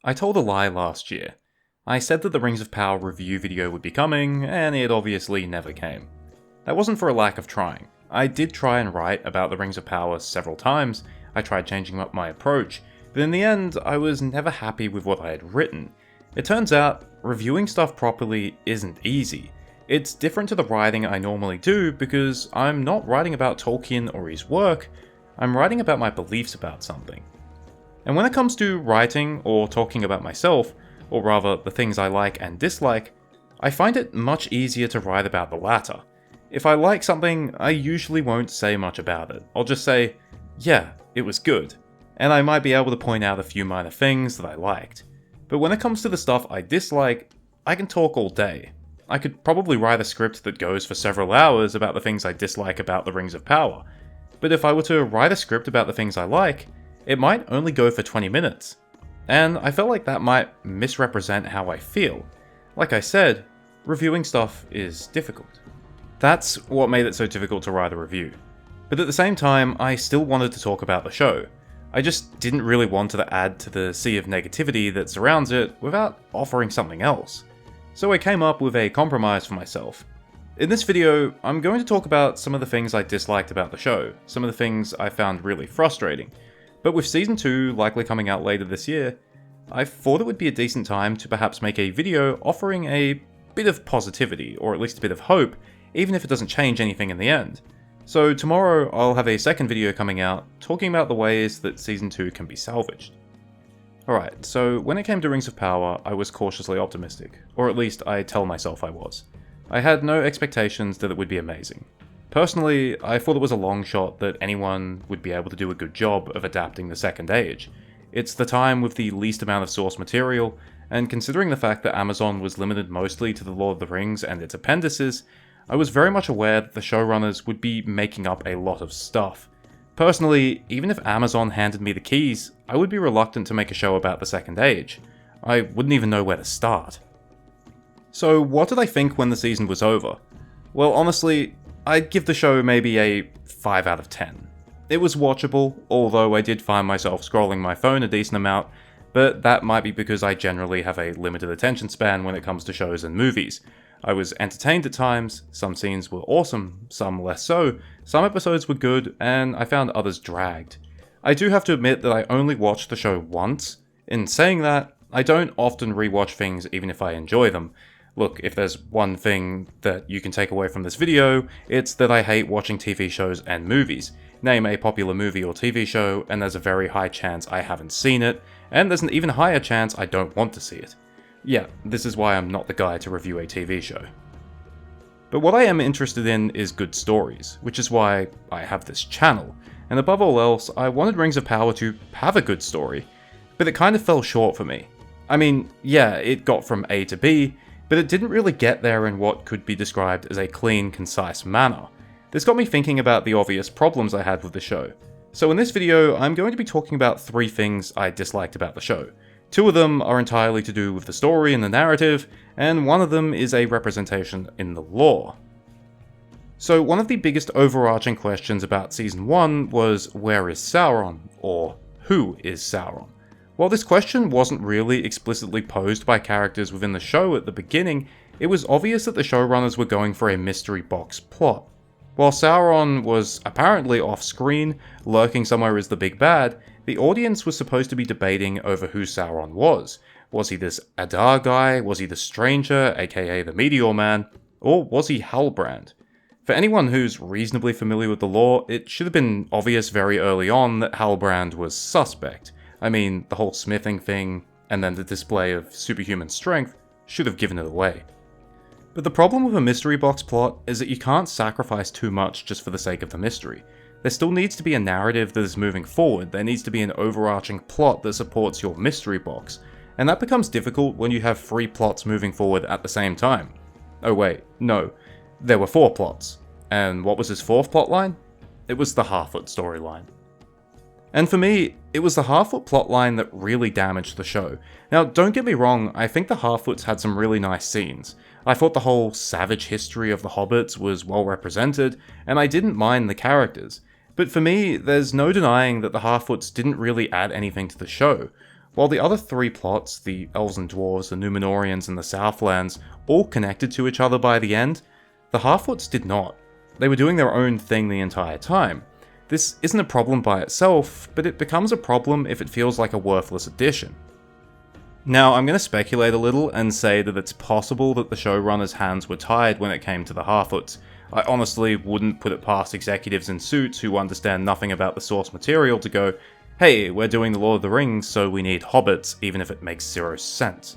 I told a lie last year. I said that the Rings of Power review video would be coming, and it obviously never came. That wasn't for a lack of trying. I did try and write about the Rings of Power several times, I tried changing up my approach, but in the end, I was never happy with what I had written. It turns out, reviewing stuff properly isn't easy. It's different to the writing I normally do because I'm not writing about Tolkien or his work, I'm writing about my beliefs about something. And when it comes to writing or talking about myself, or rather the things I like and dislike, I find it much easier to write about the latter. If I like something, I usually won't say much about it. I'll just say, yeah, it was good, and I might be able to point out a few minor things that I liked. But when it comes to the stuff I dislike, I can talk all day. I could probably write a script that goes for several hours about the things I dislike about the Rings of Power. But if I were to write a script about the things I like, it might only go for 20 minutes. And I felt like that might misrepresent how I feel. Like I said, reviewing stuff is difficult. That's what made it so difficult to write a review. But at the same time, I still wanted to talk about the show. I just didn't really want to add to the sea of negativity that surrounds it without offering something else. So I came up with a compromise for myself. In this video, I'm going to talk about some of the things I disliked about the show, some of the things I found really frustrating. But with Season 2 likely coming out later this year, I thought it would be a decent time to perhaps make a video offering a bit of positivity, or at least a bit of hope, even if it doesn't change anything in the end. So tomorrow I'll have a second video coming out, talking about the ways that Season 2 can be salvaged. Alright, so when it came to Rings of Power, I was cautiously optimistic, or at least I tell myself I was. I had no expectations that it would be amazing. Personally, I thought it was a long shot that anyone would be able to do a good job of adapting the Second Age. It's the time with the least amount of source material, and considering the fact that Amazon was limited mostly to The Lord of the Rings and its appendices, I was very much aware that the showrunners would be making up a lot of stuff. Personally, even if Amazon handed me the keys, I would be reluctant to make a show about the Second Age. I wouldn't even know where to start. So what did I think when the season was over? Well, honestly, I'd give the show maybe a 5 out of 10. It was watchable, although I did find myself scrolling my phone a decent amount, but that might be because I generally have a limited attention span when it comes to shows and movies. I was entertained at times, some scenes were awesome, some less so, some episodes were good, and I found others dragged. I do have to admit that I only watched the show once. In saying that, I don't often rewatch things even if I enjoy them. Look, if there's one thing that you can take away from this video, it's that I hate watching TV shows and movies. Name a popular movie or TV show, and there's a very high chance I haven't seen it, and there's an even higher chance I don't want to see it. Yeah, this is why I'm not the guy to review a TV show. But what I am interested in is good stories, which is why I have this channel, and above all else, I wanted Rings of Power to have a good story, but it kind of fell short for me. I mean, yeah, it got from A to B, but it didn't really get there in what could be described as a clean, concise manner. This got me thinking about the obvious problems I had with the show. So in this video, I'm going to be talking about 3 things I disliked about the show. 2 of them are entirely to do with the story and the narrative, and 1 of them is a representation in the lore. So one of the biggest overarching questions about Season 1 was, where is Sauron? Or, who is Sauron? While this question wasn't really explicitly posed by characters within the show at the beginning, it was obvious that the showrunners were going for a mystery box plot. While Sauron was apparently off-screen, lurking somewhere as the big bad, the audience was supposed to be debating over who Sauron was. Was he this Adar guy? Was he the Stranger, aka the Meteor Man? Or was he Halbrand? For anyone who's reasonably familiar with the lore, it should have been obvious very early on that Halbrand was suspect. I mean, the whole smithing thing, and then the display of superhuman strength, should have given it away. But the problem with a mystery box plot is that you can't sacrifice too much just for the sake of the mystery. There still needs to be a narrative that is moving forward, there needs to be an overarching plot that supports your mystery box, and that becomes difficult when you have 3 plots moving forward at the same time. Oh wait, no, there were 4 plots. And what was his 4th plotline? It was the Harfoot storyline. And for me, it was the Harfoot plotline that really damaged the show. Now, don't get me wrong, I think the Harfoots had some really nice scenes. I thought the whole savage history of the hobbits was well represented, and I didn't mind the characters. But for me, there's no denying that the Harfoots didn't really add anything to the show. While the other three plots, the Elves and Dwarves, the Númenóreans, and the Southlands, all connected to each other by the end, the Halfwoods did not. They were doing their own thing the entire time. This isn't a problem by itself, but it becomes a problem if it feels like a worthless addition. Now, I'm going to speculate a little and say that it's possible that the showrunners' hands were tied when it came to the Halfwoods. I honestly wouldn't put it past executives in suits who understand nothing about the source material to go, hey, we're doing The Lord of the Rings, so we need hobbits, even if it makes zero sense.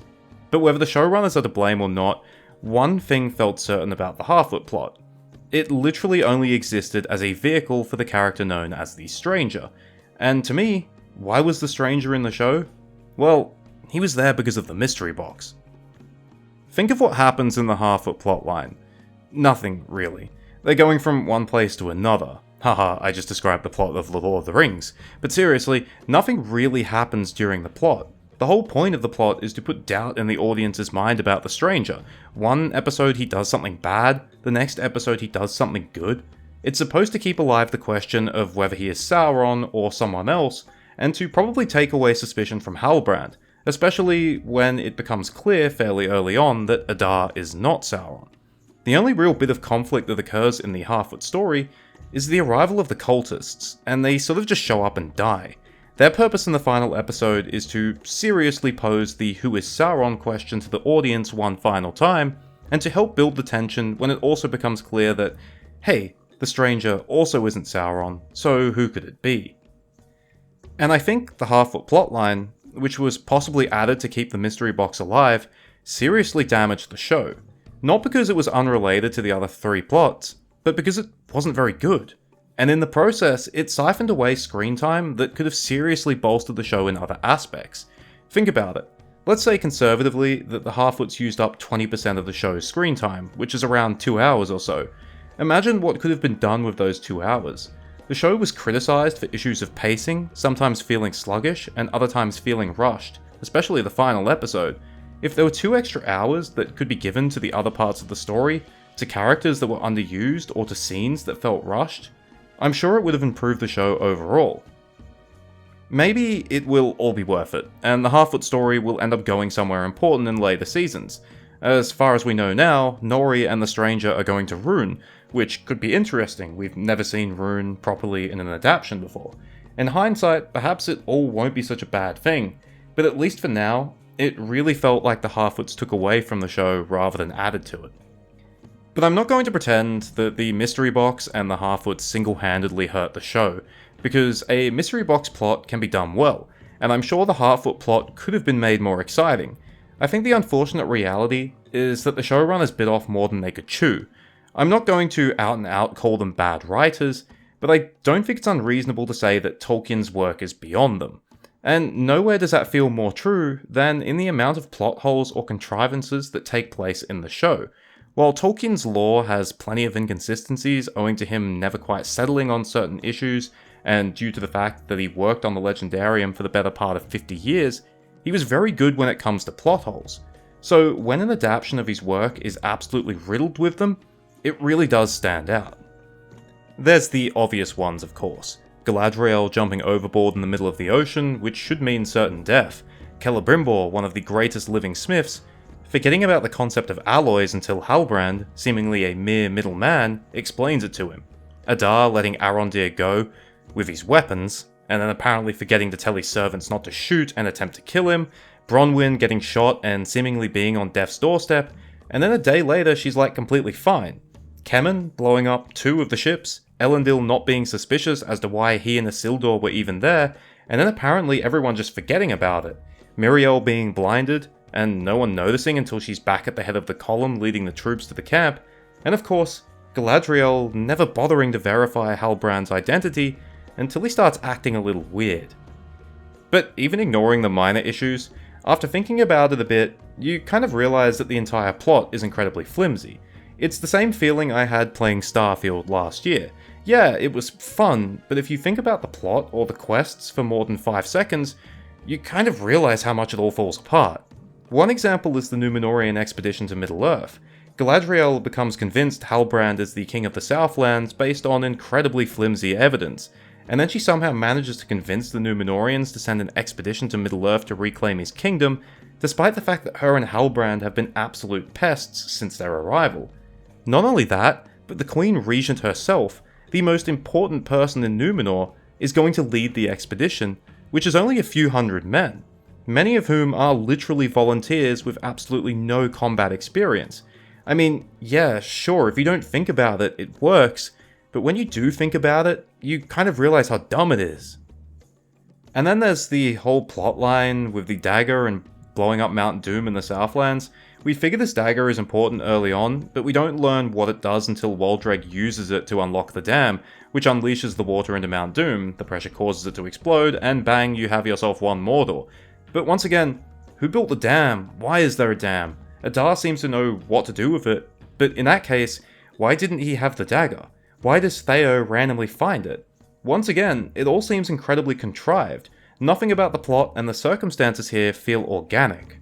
But whether the showrunners are to blame or not, one thing felt certain about the Halfwood plot. It literally only existed as a vehicle for the character known as the Stranger. And to me, why was the Stranger in the show? Well, he was there because of the mystery box. Think of what happens in the Halfwood plotline. Nothing, really. They're going from one place to another. Haha, I just described the plot of The Lord of the Rings. But seriously, nothing really happens during the plot. The whole point of the plot is to put doubt in the audience's mind about the Stranger. One episode he does something bad, the next episode he does something good. It's supposed to keep alive the question of whether he is Sauron or someone else, and to probably take away suspicion from Halbrand, especially when it becomes clear fairly early on that Adar is not Sauron. The only real bit of conflict that occurs in the Halfwood story is the arrival of the cultists, and they sort of just show up and die. Their purpose in the final episode is to seriously pose the who is Sauron question to the audience one final time, and to help build the tension when it also becomes clear that, hey, the Stranger also isn't Sauron, so who could it be? And I think the Halfwood plotline, which was possibly added to keep the mystery box alive, seriously damaged the show. Not because it was unrelated to the other three plots, but because it wasn't very good. And in the process, it siphoned away screen time that could have seriously bolstered the show in other aspects. Think about it. Let's say conservatively that the Halfwoods used up 20% of the show's screen time, which is around 2 hours or so. Imagine what could have been done with those 2 hours. The show was criticised for issues of pacing, sometimes feeling sluggish, and other times feeling rushed, especially the final episode. If there were 2 extra hours that could be given to the other parts of the story, to characters that were underused or to scenes that felt rushed, I'm sure it would have improved the show overall. Maybe it will all be worth it, and the Halfwood story will end up going somewhere important in later seasons. As far as we know now, Nori and the Stranger are going to Rune, which could be interesting. We've never seen Rune properly in an adaptation before. In hindsight, perhaps it all won't be such a bad thing, but at least for now, it really felt like the Halfwoods took away from the show rather than added to it. But I'm not going to pretend that the mystery box and the Halfwoods single-handedly hurt the show, because a mystery box plot can be done well, and I'm sure the Halfwood plot could have been made more exciting. I think the unfortunate reality is that the showrunners bit off more than they could chew. I'm not going to out and out call them bad writers, but I don't think it's unreasonable to say that Tolkien's work is beyond them. And nowhere does that feel more true than in the amount of plot holes or contrivances that take place in the show. While Tolkien's lore has plenty of inconsistencies owing to him never quite settling on certain issues, and due to the fact that he worked on the Legendarium for the better part of 50 years, he was very good when it comes to plot holes. So when an adaptation of his work is absolutely riddled with them, it really does stand out. There's the obvious ones, of course. Galadriel jumping overboard in the middle of the ocean, which should mean certain death. Celebrimbor, one of the greatest living smiths, forgetting about the concept of alloys until Halbrand, seemingly a mere middleman, explains it to him. Adar letting Arondir go with his weapons, and then apparently forgetting to tell his servants not to shoot and attempt to kill him. Bronwyn getting shot and seemingly being on death's doorstep, and then a day later she's like completely fine. Kemen blowing up 2 of the ships, Elendil not being suspicious as to why he and Isildur were even there, and then apparently everyone just forgetting about it. Miriel being blinded, and no one noticing until she's back at the head of the column leading the troops to the camp, and of course, Galadriel never bothering to verify Halbrand's identity until he starts acting a little weird. But even ignoring the minor issues, after thinking about it a bit, you kind of realize that the entire plot is incredibly flimsy. It's the same feeling I had playing Starfield last year. Yeah, it was fun, but if you think about the plot or the quests for more than 5 seconds, you kind of realize how much it all falls apart. One example is the Númenórean expedition to Middle-earth. Galadriel becomes convinced Halbrand is the king of the Southlands based on incredibly flimsy evidence, and then she somehow manages to convince the Númenóreans to send an expedition to Middle-earth to reclaim his kingdom, despite the fact that her and Halbrand have been absolute pests since their arrival. Not only that, but the Queen Regent herself, the most important person in Númenor, is going to lead the expedition, which is only a few hundred men, many of whom are literally volunteers with absolutely no combat experience. I mean, yeah, sure, if you don't think about it, it works, but when you do think about it, you kind of realize how dumb it is. And then there's the whole plotline with the dagger and blowing up Mount Doom in the Southlands. We figure this dagger is important early on, but we don't learn what it does until Waldreg uses it to unlock the dam, which unleashes the water into Mount Doom, the pressure causes it to explode, and bang, you have yourself one Mordor. But once again, who built the dam? Why is there a dam? Adar seems to know what to do with it, but in that case, why didn't he have the dagger? Why does Theo randomly find it? Once again, it all seems incredibly contrived. Nothing about the plot and the circumstances here feel organic.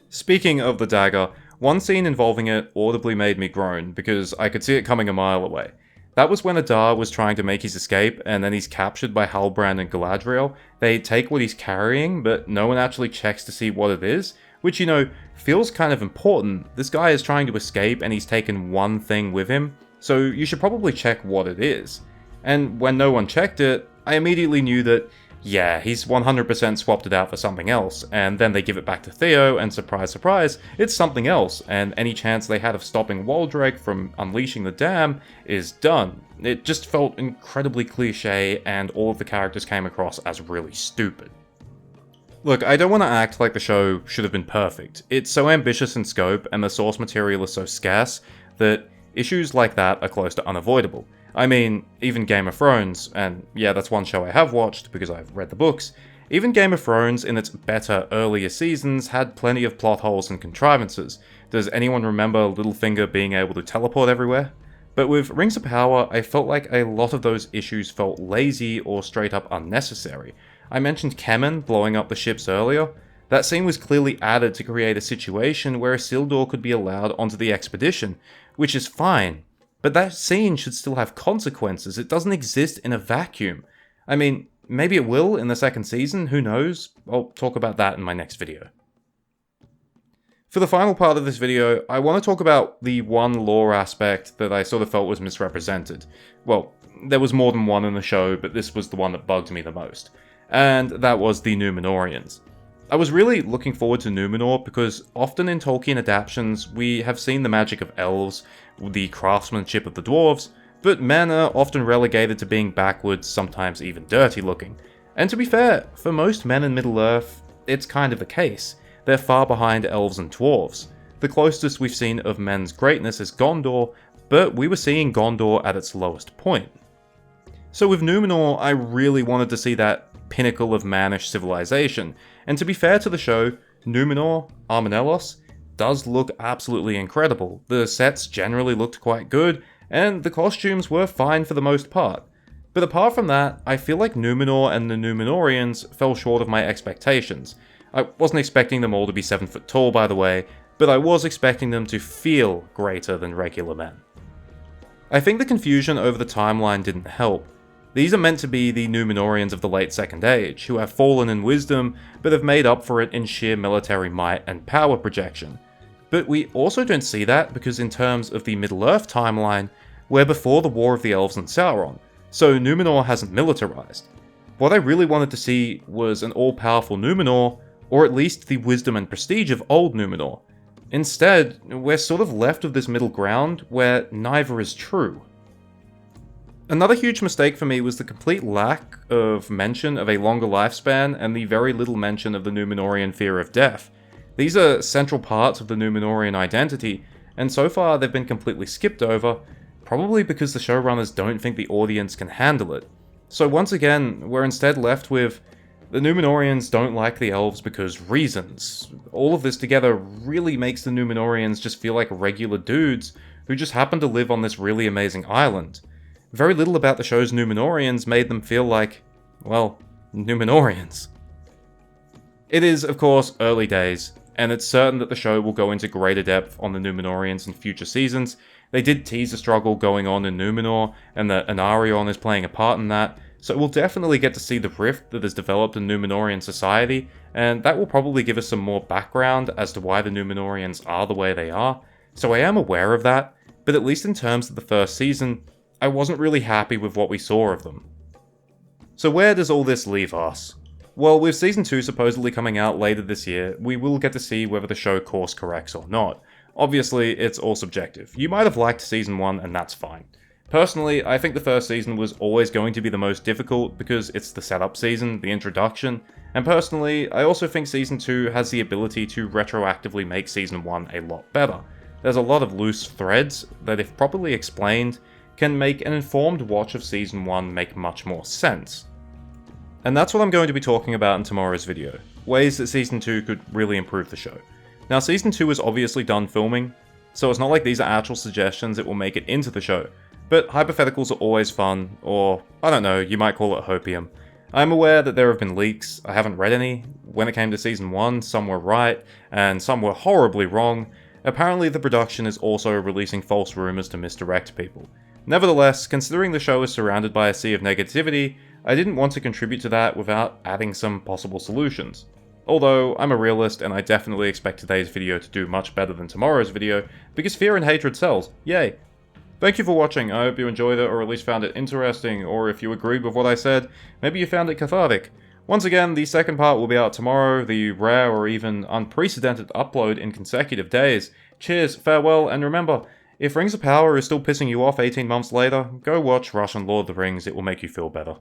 Speaking of the dagger, one scene involving it audibly made me groan, because I could see it coming a mile away. That was when Adar was trying to make his escape, and then he's captured by Halbrand and Galadriel. They take what he's carrying, but no one actually checks to see what it is, which, you know, feels kind of important. This guy is trying to escape, and he's taken one thing with him, so you should probably check what it is. And when no one checked it, I immediately knew that, yeah, he's 100% swapped it out for something else, and then they give it back to Theo, and surprise surprise, it's something else, and any chance they had of stopping Waldreg from unleashing the dam is done. It just felt incredibly cliche, and all of the characters came across as really stupid. Look, I don't want to act like the show should have been perfect. It's so ambitious in scope, and the source material is so scarce, that issues like that are close to unavoidable. I mean, even Game of Thrones, and yeah, that's one show I have watched because I've read the books, even Game of Thrones in its better earlier seasons had plenty of plot holes and contrivances. Does anyone remember Littlefinger being able to teleport everywhere? But with Rings of Power, I felt like a lot of those issues felt lazy or straight up unnecessary. I mentioned Kemen blowing up the ships earlier. That scene was clearly added to create a situation where Isildur could be allowed onto the expedition, which is fine. But that scene should still have consequences. It doesn't exist in a vacuum. I mean, maybe it will in the second season, who knows? I'll talk about that in my next video. For the final part of this video, I want to talk about the one lore aspect that I sort of felt was misrepresented. Well, there was more than one in the show, but this was the one that bugged me the most. And that was the Númenóreans. I was really looking forward to Númenor because often in Tolkien adaptations we have seen the magic of elves, the craftsmanship of the dwarves, but men are often relegated to being backwards, sometimes even dirty looking. And to be fair, for most men in Middle-earth, it's kind of the case. They're far behind elves and dwarves. The closest we've seen of men's greatness is Gondor, but we were seeing Gondor at its lowest point. So with Númenor, I really wanted to see that pinnacle of mannish civilization, and to be fair to the show, Númenor, Armanelos, does look absolutely incredible. The sets generally looked quite good, and the costumes were fine for the most part. But apart from that, I feel like Númenor and the Númenóreans fell short of my expectations. I wasn't expecting them all to be 7 foot tall, by the way, but I was expecting them to feel greater than regular men. I think the confusion over the timeline didn't help. These are meant to be the Númenóreans of the late Second Age, who have fallen in wisdom, but have made up for it in sheer military might and power projection. But we also don't see that because in terms of the Middle-earth timeline, we're before the War of the Elves and Sauron, so Númenor hasn't militarized. What I really wanted to see was an all-powerful Númenor, or at least the wisdom and prestige of old Númenor. Instead, we're sort of left with this middle ground where neither is true. Another huge mistake for me was the complete lack of mention of a longer lifespan and the very little mention of the Númenorian fear of death. These are central parts of the Númenorian identity, and so far they've been completely skipped over, probably because the showrunners don't think the audience can handle it. So once again, we're instead left with, the Númenorians don't like the elves because reasons. All of this together really makes the Númenorians just feel like regular dudes who just happen to live on this really amazing island. Very little about the show's Númenorians made them feel like, well, Númenorians. It is, of course, early days, and it's certain that the show will go into greater depth on the Númenorians in future seasons. They did tease the struggle going on in Númenor, and that Anarion is playing a part in that, so we'll definitely get to see the rift that has developed in Númenórean society, and that will probably give us some more background as to why the Númenóreans are the way they are, so I am aware of that, but at least in terms of the first season, I wasn't really happy with what we saw of them. So where does all this leave us? Well, with Season 2 supposedly coming out later this year, we will get to see whether the show course corrects or not. Obviously, it's all subjective. You might have liked Season 1 and that's fine. Personally, I think the first season was always going to be the most difficult because it's the setup season, the introduction, and personally, I also think Season 2 has the ability to retroactively make Season 1 a lot better. There's a lot of loose threads that, if properly explained, can make an informed watch of Season 1 make much more sense. And that's what I'm going to be talking about in tomorrow's video, ways that Season 2 could really improve the show. Now, Season 2 is obviously done filming, so it's not like these are actual suggestions that will make it into the show, but hypotheticals are always fun, or, I don't know, you might call it hopium. I'm aware that there have been leaks, I haven't read any. When it came to Season 1, some were right, and some were horribly wrong. Apparently the production is also releasing false rumours to misdirect people. Nevertheless, considering the show is surrounded by a sea of negativity, I didn't want to contribute to that without adding some possible solutions. Although, I'm a realist and I definitely expect today's video to do much better than tomorrow's video, because fear and hatred sells, yay! Thank you for watching, I hope you enjoyed it or at least found it interesting, or if you agreed with what I said, maybe you found it cathartic. Once again, the second part will be out tomorrow, the rare or even unprecedented upload in consecutive days. Cheers, farewell, and remember, if Rings of Power is still pissing you off 18 months later, go watch Russian Lord of the Rings, it will make you feel better.